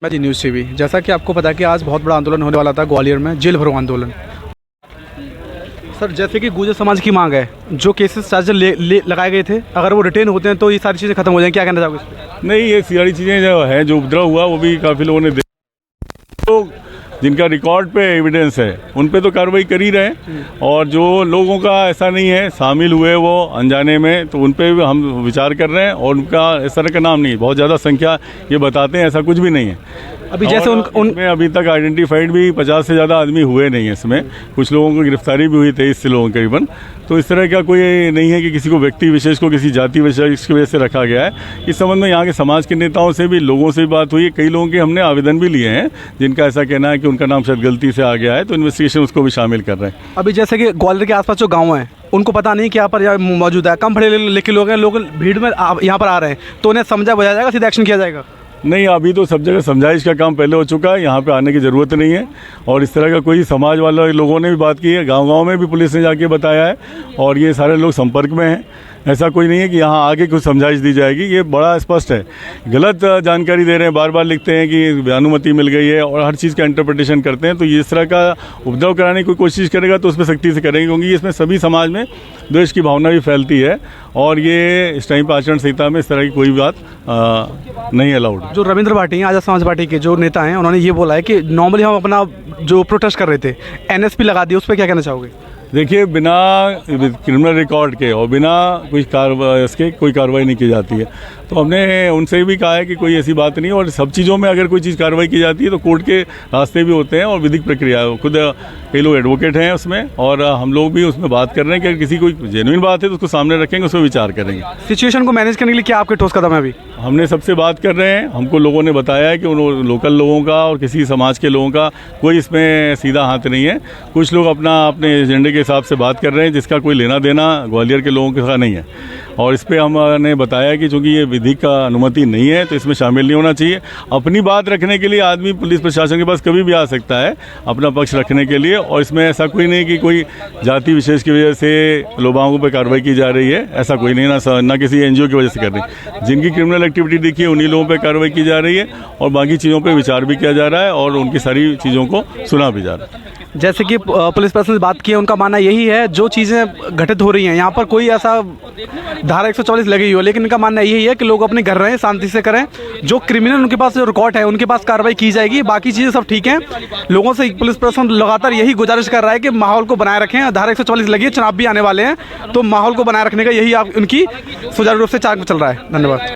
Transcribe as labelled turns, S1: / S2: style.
S1: मैं जी news TV. जैसा कि आपको पता है कि आज बहुत बड़ा आंदोलन होने वाला था ग्वालियर में, जेल भरो आंदोलन। सर, जैसे कि गुर्जर समाज की मांग है, जो केसेस चार्जेस लगाए गए थे, अगर वो रिटेन होते हैं तो ये सारी चीज़ें खत्म हो जाएंगी, क्या कहना चाहोगे इस पर?
S2: नहीं, ये सारी चीज़ें जो है, जो उपद्रव हुआ वो भी काफ़ी लोगों ने तो जिनका रिकॉर्ड पे एविडेंस है उन पे तो कार्रवाई कर ही रहे हैं, और जो लोगों का ऐसा नहीं है शामिल हुए वो अनजाने में, तो उन पे भी हम विचार कर रहे हैं। और उनका इस तरह का नाम नहीं, बहुत ज़्यादा संख्या ये बताते हैं, ऐसा कुछ भी नहीं है।
S1: अभी जैसे
S2: उनमें अभी तक आइडेंटिफाइड भी 50 से ज़्यादा आदमी हुए नहीं है। इसमें कुछ लोगों को गिरफ्तारी भी हुई 23 से लोगों करीबन। तो इस तरह का कोई नहीं है कि किसी को व्यक्ति विशेष को किसी जाति विशेष की वजह से रखा गया है। इस संबंध में यहाँ के समाज के नेताओं से भी, लोगों से भी बात हुई है। कई लोगों के हमने आवेदन भी लिए हैं जिनका ऐसा कहना है कि उनका नाम शायद गलती से आ गया है, तो इन्वेस्टिगेशन उसको भी शामिल कर रहे हैं।
S1: अभी जैसे कि ग्वालियर के आसपास जो गाँव हैं उनको पता नहीं कि यहाँ पर मौजूद है, कम पढ़े लिखे लोग हैं, लोग भीड़ में यहाँ पर आ रहे हैं, तो उन्हें समझा बुझाया जाएगा, सीधा एक्शन किया जाएगा?
S2: नहीं, अभी तो सब जगह समझाइश का काम पहले हो चुका है, यहाँ पे आने की ज़रूरत नहीं है। और इस तरह का कोई समाज वाले लोगों ने भी बात की है, गांव-गांव में भी पुलिस ने जाके बताया है, और ये सारे लोग संपर्क में हैं। ऐसा कोई नहीं है कि यहाँ आके कुछ समझाइश दी जाएगी, ये बड़ा स्पष्ट है। गलत जानकारी दे रहे हैं, बार बार लिखते हैं कि अनुमति मिल गई है और हर चीज़ का इंटरप्रिटेशन करते हैं। तो ये इस तरह का उपद्रव कराने की कोई कोशिश करेगा तो उस पर सख्ती से करेंगे, क्योंकि इसमें सभी समाज में द्वेष की भावना भी फैलती है, और ये इस टाइम पर आचरण संहिता में इस तरह की कोई बात नहीं अलाउड।
S1: जो रविंद्र भाटी हैं, आज़ाद समाज पार्टी के जो नेता हैं, उन्होंने ये बोला है कि नॉर्मली हम अपना जो प्रोटेस्ट कर रहे थे एनएसपी लगा दिया, उस पर क्या कहना चाहोगे?
S2: देखिए, बिना क्रिमिनल रिकॉर्ड के और बिना कोई कार्रवाई नहीं की जाती है। तो हमने उनसे भी कहा है कि कोई ऐसी बात नहीं, और सब चीज़ों में अगर कोई चीज़ कार्रवाई की जाती है तो कोर्ट के रास्ते भी होते हैं और विधिक प्रक्रिया। खुद कई लोग एडवोकेट हैं उसमें, और हम लोग भी उसमें बात कर रहे हैं कि अगर किसी कोई जेन्युइन बात है तो उसको सामने रखेंगे, उस पर विचार करेंगे।
S1: सिचुएशन को मैनेज करने के लिए क्या आपके ठोस कदम है? अभी
S2: हमने सबसे बात कर रहे हैं, हमको लोगों ने बताया है कि उन लोकल लोगों का और किसी समाज के लोगों का कोई इसमें सीधा हाथ नहीं है। कुछ लोग अपने एजेंडे के हिसाब से बात कर रहे हैं, जिसका कोई लेना देना ग्वालियर के लोगों के साथ नहीं है। और इस पर हमने बताया कि चूंकि ये विधि का अनुमति नहीं है तो इसमें शामिल नहीं होना चाहिए। अपनी बात रखने के लिए आदमी पुलिस प्रशासन के पास कभी भी आ सकता है अपना पक्ष रखने के लिए, और इसमें ऐसा कोई नहीं कि कोई जाति विशेष की वजह से लोगों पर कार्रवाई की जा रही है, ऐसा कोई नहीं, ना किसी एनजीओ की वजह से कर रही है। जिनकी क्रिमिनल एक्टिविटी दिखी है उन्हीं लोगों पर कार्रवाई की जा रही है, और बाकी चीज़ों पर विचार भी किया जा रहा है और उनकी सारी चीज़ों को सुना भी जा रहा है।
S1: जैसे कि पुलिस प्रशासन से बात की है, उनका मानना यही है जो चीज़ें घटित हो रही हैं यहाँ पर, कोई ऐसा धारा 144 लगी हो, लेकिन इनका मानना यही है कि लोग अपने घर रहें, शांति से करें। जो क्रिमिनल उनके पास जो रिकॉर्ड है उनके पास कार्रवाई की जाएगी, बाकी चीज़ें सब ठीक हैं। लोगों से पुलिस प्रशासन लगातार यही गुजारिश कर रहा है कि माहौल को बनाए रखें। धारा 144 लगी है, चुनाव भी आने वाले हैं, तो माहौल को बनाए रखने का यही आप उनकी सुचारू रूप से चाक चल रहा है। धन्यवाद।